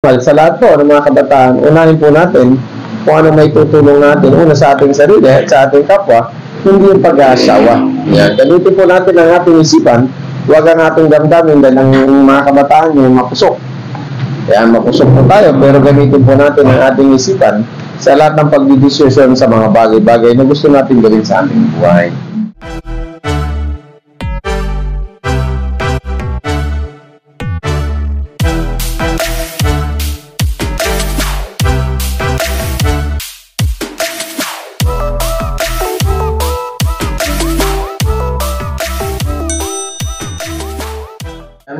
Sa lahat po ng mga kabataan, unahin po natin kung ano may tutulong natin una sa ating sarili at sa ating kapwa, hindi yung pag-aasawa. Yan. Gamitin po natin ang ating isipan, huwag ang ating damdamin dahil ang mga kabataan yung mapusok. Yan, mapusok po tayo, pero gamitin po natin ang ating isipan sa lahat ng pagdidesisyon sa mga bagay-bagay na gusto natin gawin sa ating buhay.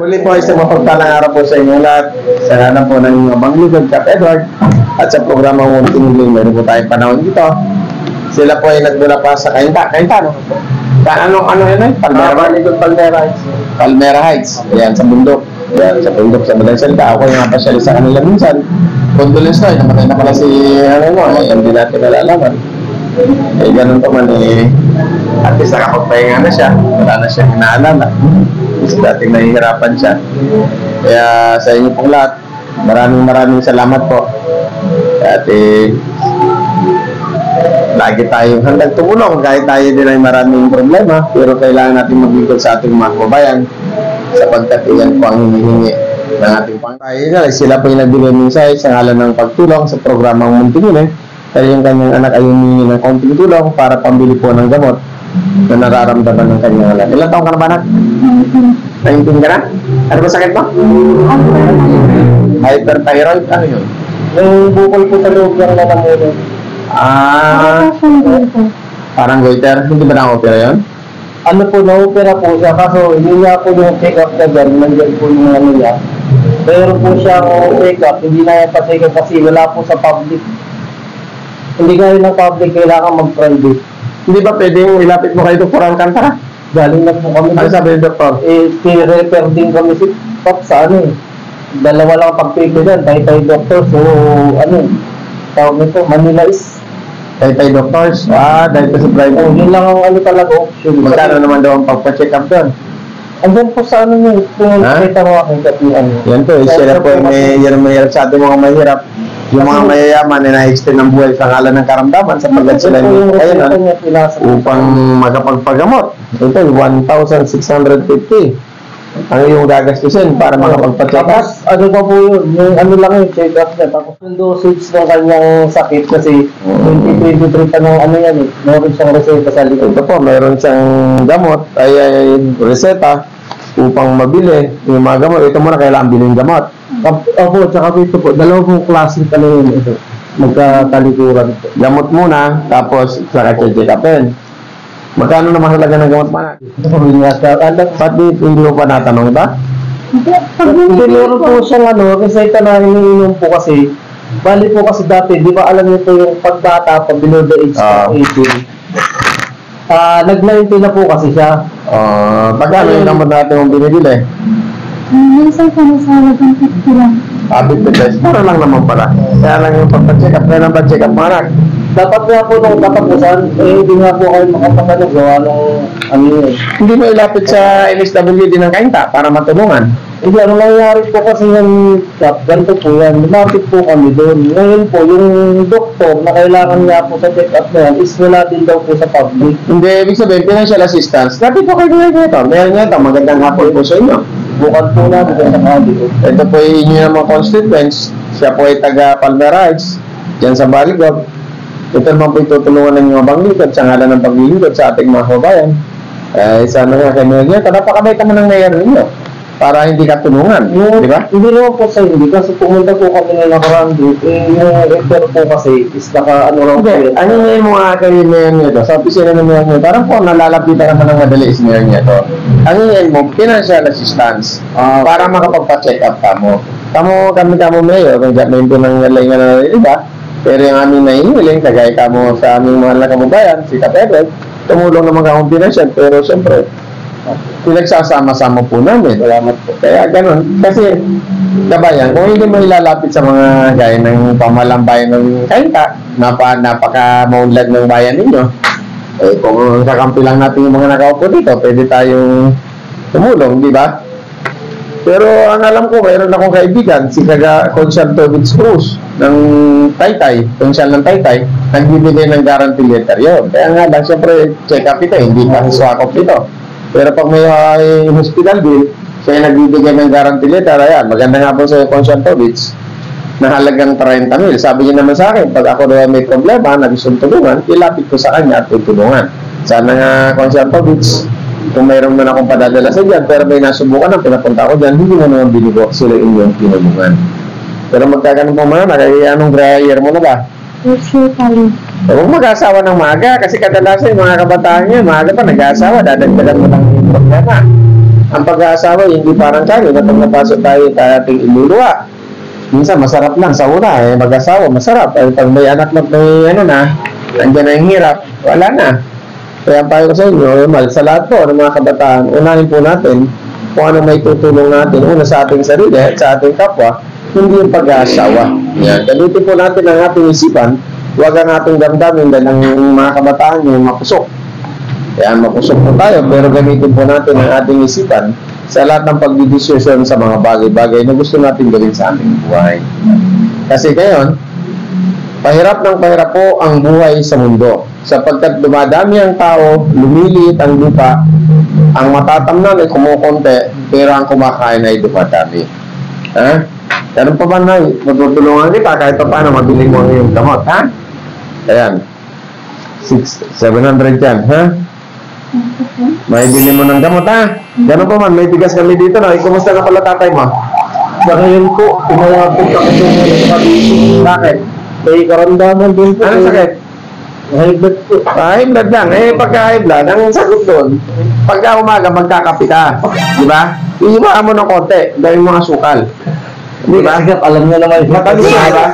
Muli po isang mapagpalang araw po sa inyo lahat. Sa hanapan po ng Mang Ligod, Cap Edward, at sa programa Munting Ling, meron po tayong panahon dito. Sila po ay nagmula pa sa Kainta, no? Ano yun eh? Palmera Heights. Palmera Heights. Ayan, sa bundok. Ayan, sa bundok, sa Madaling Salita. Ako yung napasyali sa kanila minsan. Condolence na, namatay na pala si, hindi natin nalalaman. Eh, ganun pa man eh. At least nakapagpahinga na siya. Wala na siyang inaalala. Kasi dating nahihirapan siya. Kaya sa inyo pong lahat, maraming salamat po. At lagi tayong handang tumulong kahit tayo din ay maraming problema, pero kailangan natin maglingkod sa ating mga kababayan sapagkat iyan po ang hinihingi ng ating pangkain. Sila po yung nagbigay mensahe sa ngalan ng pagtulong sa programang Munting Ling. Kaya yung kanyang anak ay humingi ng konting tulong para pambili po ng gamot na nararamdaman ng kanyang anak. Ilang taong ka na ba, anak? 19 ka na? Ano ba sakit mo? Hyperthyroid? Ano yun? Yung bukol po sa loob ng lalamunan. Parang goiter? Hindi ba na-opera yun? Ano po, na-opera po siya. Kaso, hindi niya po yung check-up na dyan. Nandiyan po yung ano niya. Pero po siya check-up. Hindi na yung pa-check-up kasi wala po sa public. Hindi kayo ng public, kailangan mag-private. Hindi ba pwedeng ilapit mo kayo Dr. Alcantara? Galing na po kami. Ano sabi ng doktor? Refer din kami si Pop sa ano eh. Dalawa lang pagpili dyan, tay-tay doctor. So, tawag nito, Manila is. Tay-tay doctors? Dahil pa sa private. Yun lang ang talaga option. Magkano naman daw ang pagpa-check up doon? Andyan po sa ano niyo, kung nakita mo aking kapihan. Yan po, sila po yung mahirap sa ating mga mahirap. Yung mga mayayaman na na-extend ng buhay sa ngalan ng karamdaman sapagkat sila yung kailan upang magkapagpagamot. Ito, 1,650 ang yung gagastusin para makapagpa-check up. Ano pa po yun? Yung ano lang yung check up niya. Tapos yung dosage ng kanyang sakit kasi 2023 pa ng ano yan eh. Meron siyang reseta sa likod. Ito po, meron siyang gamot ay reseta upang mabili yung mga gamot. Ito muna kailangan bilhin gamot. Opo, tsaka ito po, dalawang klase ka lang yun ito. Magkatalikuran. Gamot muna, tapos saka check upin. Magkano naman halaga ng gamot pa na? Ba't hindi mo pa natanong ito? Hindi, meron po siyang reseta na iniinom po kasi. Bali po kasi dati, di ba alam niyo po yung pagbata pa below the age of 18. Nag-19 na po kasi siya. Magkano yung gamot natin mong binibili? Minsan ka nasa halagang 50 lang. 50 pesos. Para lang naman pala. Kaya lang yung pagpa-check up. Kaya lang pa-check up mga anak. Dapat nga po nung katapusan, hindi nga po kayo makapagano gawa ng Hindi mo ilapit sa NSWD ng Kainta para matulungan. Hindi, ano nangyari po kasi yung ganito po yan, lumapit po kami doon. Ngayon po, yung doktor na kailangan niya po sa check-up na yan is wala din daw po sa public. Hindi, ibig sabihin, financial assistance. Lapit po kayo ngayon ito. Meron nga ito, magandang hapon po sa inyo. Bukan po natin sa kabito. Ito po yung inyo namang constituents. Siya po ay taga Palmera Heights, dyan sa Baligog. Ito naman po itutulungan ng mga banglingkod sa ngalan ng paglilingkod sa ating mga kababayan. Sana nga kayo niya, napakabait naman ng mayor ninyo para hindi ka tulungan, di ba? Hindi naman po sa hindi kasi pumunta po kami na nakaraan dito. Yung refer po kasi is lang po yan. Ano yung mga kayo mayor niyo ito? Sa opisina ng mayor niyo, parang po nalalapitan naman ng madali is mayor niyo ito. Ano yung mo, financial assistance para makapagpa-check up ka mo. Kami mayor, kung may po nang nalingan na iba. Pero yung aming nahihiling, kagaya ka mo sa aming mahal na kababayan, si Kapedred, tumulong naman ka kong pinasyan, pero siyempre, pinagsasama-sama po namin. Salamat po. Kaya ganun. Kasi, kabayan, kung hindi mo ilalapit sa mga gaya ng pamalang bayan ng Kainta, napaka-maunlad ng bayan ninyo, kung kakampi lang natin yung mga nakaupo dito, pwede tayong tumulong, di ba? Pero ang alam ko, mayroon akong kaibigan, si Kaga Concertovich Cruz ng Taytay, konsyal ng Taytay, nagbibigay ng guarantee letter yun. Kaya nga lang, siyempre, check up ito, hindi pa swak up ito. Pero pag may hospital bill, siya nagbibigay ng guarantee letter, ayan, maganda nga po sa Concertovich, na halagang 30,000. Sabi niya naman sa akin, pag ako daw may problema, na gustong tulungan, ilapit ko sa kanya at tutulungan. Sana nga, Concertovich, kung mayroon man akong padadala sa dyan, pero may nasubukan ang pinapunta ko dyan, hindi mo naman binigo sila inyong tinulungan. Pero magkaganon po mga kaya anong dryer mo na ba? Physically. Huwag mag-asawa ng maaga, kasi kadalasan yung mga kabataan niya, maaga pa nag-aasawa, dadagdagan mo lang yung problema. Ang pag-aasawa, hindi parang tayo, na pag napasok tayo ating iluluwa. Minsan, masarap lang sa una, mag-asawa, masarap. Pag may anak na may nandiyan na yung hirap, wala na. Kaya payo ko sa inyo, sa lahat po ng mga kabataan, unahin po natin kung ano may tutulong natin, una sa ating sarili at sa ating kapwa, hindi yung pag-aasawa. Yan. Gamitin po natin ang ating isipan, huwag ang ating damdamin dahil ang mga kabataan yung mapusok. Kaya mapusok po tayo, pero gamitin po natin ang ating isipan sa lahat ng pagdidesisyon sa mga bagay-bagay na gusto natin gawin sa aming buhay. Kasi ngayon, pahirap ng pahirap po ang buhay sa mundo. Sapagkat dumadami ang tao, lumiliit ang lupa, ang matatamnan ay kumukonti, pero ang kumakain ay dumadami. Ha? Ganun pa ba na? Matutulungan kita kahit pa paano mabili mo yung gamot, ha? Ayan. 700 yan, ha? May bili mo ng gamot, ha? Ganun pa man, may bigas kami dito na. Kumusta na pala tatay mo? Sa ngayon po, pinalapit ako sa mga Bakit? may karamdaman din po. Anong sakit? High blood po. High blood lang. Pagka high blood, ang sagot doon, pagka umaga, magkakape ka. Di ba? Iiwaan mo ng konti dahil mga sukal. Di ba? Alam niyo naman. Matalis na ba?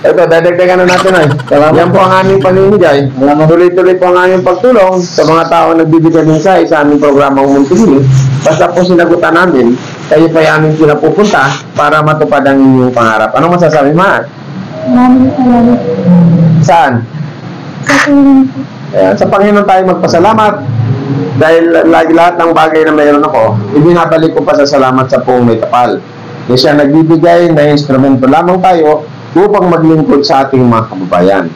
Ito, dadagdagan na natin ay. Yan po ang aming paninigay. Tuloy-tuloy po ang aming pagtulong sa mga tao nagbibigay ng sa aming programang Muntinili. Basta po sinagutan namin, kayo pa yung aming pinapupunta para matupad ang inyong pangarap. Anong masasabi, Ma? Maraming salamat. Saan? Sa tulong po. Ayan, sa Panginoon tayo magpasalamat dahil lahat ng bagay na mayroon ako, ibinabalik ko pa sa salamat sa poong may kapal. Kaya siya nagbibigay na instrumento lamang tayo upang maglingkod sa ating mga kababayan.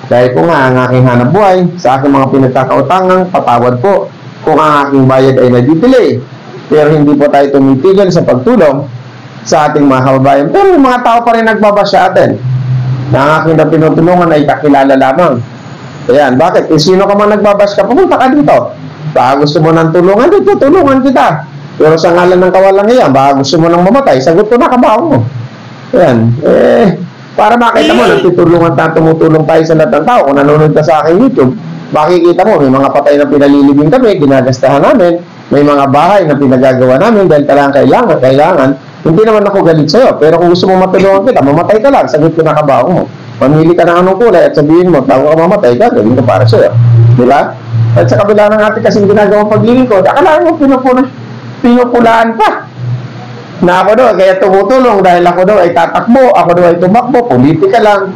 Dahil kung nga ang aking hanap buhay sa aking mga pinagkakautangang, patawad po kung ang aking bayad ay nag-delay. Pero hindi po tayo tumitigil sa pagtulong sa ating mga kababayan. Pero yung mga tao pa rin nagbabas sa atin na ang aking na pinutulungan ay kakilala lamang. Ayan, bakit? Sino ka man nagbabas ka, pumunta ka dito. Baka gusto mo ng tulungan, dito, tulungan kita. Pero sa ngalan ng kawalang iyan, baka gusto mo nang mamatay, sagot ko na kabaho mo. Ayan, para makita mo, nagtutulungan tayo, tumutulong tayo sa lahat ng tao. Kung nanonood ka sa aking YouTube, makikita mo, may mga patay na pinalilibing kami, ginagastahan namin, may mga bahay na pinagagawa namin dahil talagang kailangan. Hindi naman ako galit sa'yo, pero kung gusto mo matulungan kita, mamatay ka lang, sagot ko na kabaho mo. Mamili ka ng anong kulay at sabihin mo, bago ka mamatay, gagawin ko para sa'yo. Di ba? At sa kabila ng ating kasing ginagawang paglilingkod, akala mo pinupulaan pa. Na ako daw, kaya tumutulong dahil ako daw ay tatakbo, ako daw ay tumakbo, politika lang.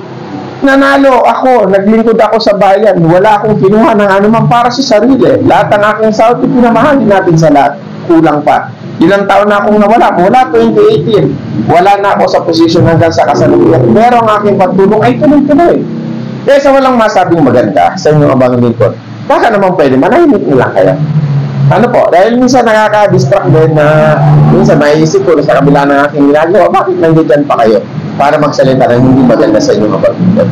Nanalo ako, naglingkod ako sa bayan, wala akong kinuha ng anuman para sa sarili. Lahat ng aking sahod, pinamahalin natin sa lahat. Kulang pa. Ilang taon na akong nawala, mula 2018. Wala na ako sa posisyon hanggang sa kasalukuyan. Pero ang aking pagtulong ay tuloy-tuloy. Kaya sa walang masabing maganda sa inyong abang lingkod, baka naman pwede, manahimik nila kayo. Ano po, dahil minsan nakaka-distract din na minsan maiisip ko na sa kabila ng aking ginagawa, bakit nandiyan pa kayo para magsalita ng hindi maganda sa inyong abang lingkod?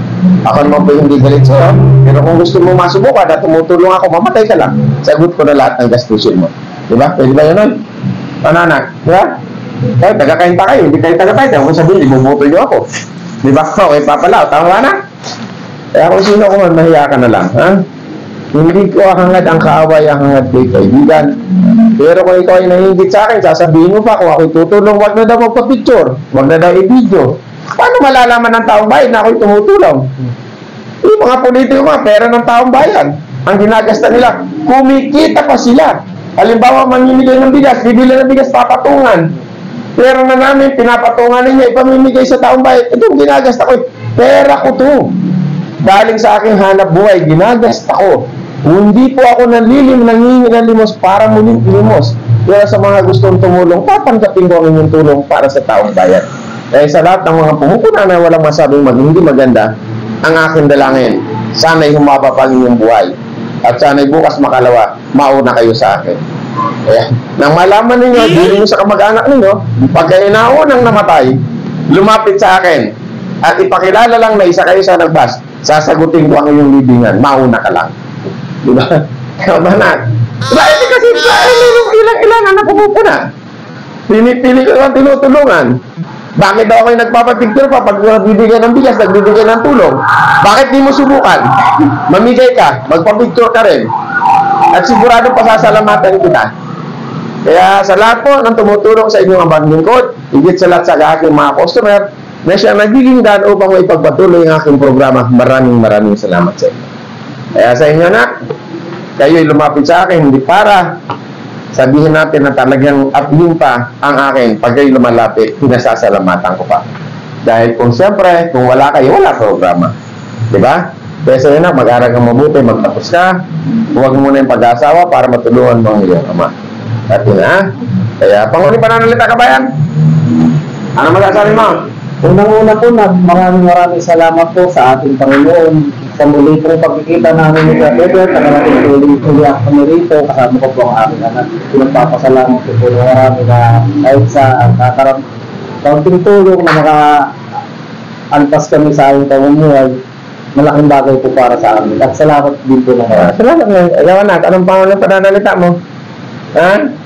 Ako naman po hindi galit sa'yo, pero kung gusto mo masubukan at tumutulong ako, mamatay ka lang. Sagot ko na lahat ng gastusin mo. Diba? Pwede ba yun? Anak, diba? Kahit taga-kainta kayo, hindi kayo taga-kainta. Kung sabihin, ibubuto nyo ako. Diba? Okay, papalaw. Tama na? Kaya kung sino ko man, mahiya ka na lang. Ha? Hindi ko hangad ang kaaway, ang hangad ko'y kaibigan. Pero kung ikaw ay nahingit sa akin, sasabihin mo pa kung ako'y tutulong, wag na daw magpa-picture. Wag na daw i-video. Paano malalaman ng taong bayan na ako'y tumutulong? Yung mga politiko nga, pera ng taong bayan. Ang ginagasta nila, kumikita pa sila. Halimbawa, mamimigay ng bigas, bibili ng bigas, papatungan. Pera na namin, pinapatungan ninyo, ipamimigay sa taong bayan. Itong ginagasta ko, pera ko to. Galing sa aking hanap buhay, ginagasta ko. Hindi po ako nangihingi ng limos para muling limos. Kaya sa mga gustong tumulong, tatanggapin ko ang inyong tulong para sa taong bayan. Kaya sa lahat ng mga pumupuna na walang masabing hindi maganda, ang aking dalangin, sana'y humaba pa ang inyong buhay. At sana'y bukas makalawa, mauna kayo sa akin. Kaya, nang malaman ninyo, dili nyo sa kamag-anak ninyo, pagka inaunang namatay, lumapit sa akin, at ipakilala lang na isa kayo sa nagbas, sasagutin ko ang iyong libingan, mauna ka lang. Diba? Kaya ba na? Diba, hindi kasi ilang na pumupuna. Pinipili ko ang tinutulungan. Bakit daw kayo nagpapapicture pa pag nagbibigay ng bigas, nagbibigay ng tulong? Bakit di mo subukan? Mamigay ka, magpapicture ka rin. At sigurado pasasalamatan kita. Kaya sa lahat po ng tumutulong sa inyong abang lingkod, higit sa lahat sa aking mga customer, na siya nagiging daan upang maipagpatuloy ang aking programa. Maraming salamat sa inyo. Kaya sa inyo na, kayo'y lumapit sa akin, hindi para sabihin natin na talagang uplim pa ang akin. Pag kayo lumalapit, pinasasalamatan ko pa. Dahil kung siyempre, kung wala kayo, wala programa. Diba? Kaya sa inyo na, mag-aral kang mabuti, magtapos ka, huwag muna yung pag-asawa para matulungan mo ang iyong ama. At yun na, kaya panguling pananalita ka bayan? Ano magsasabi mo? Unang-una po, maraming salamat po sa ating Panginoon sa muli pong pagkikita namin ni Kuya Edward. Nakarating uli ako kami rito, kasama ko po ang aking anak. Pinagpapasalamat ko po ng marami na kahit sa kaunting tulong na maka-antas kami sa aming pamumuhay, malaking bagay po para sa amin. At salamat din po ng marami. Salamat nga. Ayaw na, anong panguling pananalita mo? Ha?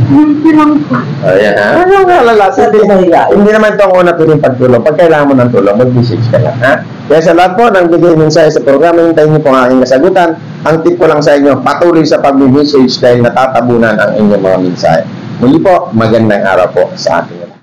Hindi lang po. Ayan ha? Ano nga lalasa? Hindi naman ito ang una tuloy pagtulong. Pag kailangan mo ng tulong, mag-message ka lang. Ha? Kaya sa lahat po ng bigay mensahe sa programa, hintayin niyo po ang aking kasagutan. Ang tip ko lang sa inyo, patuloy sa pag-message dahil natatabunan ang inyong mga mensahe. Muli po, magandang araw po sa ating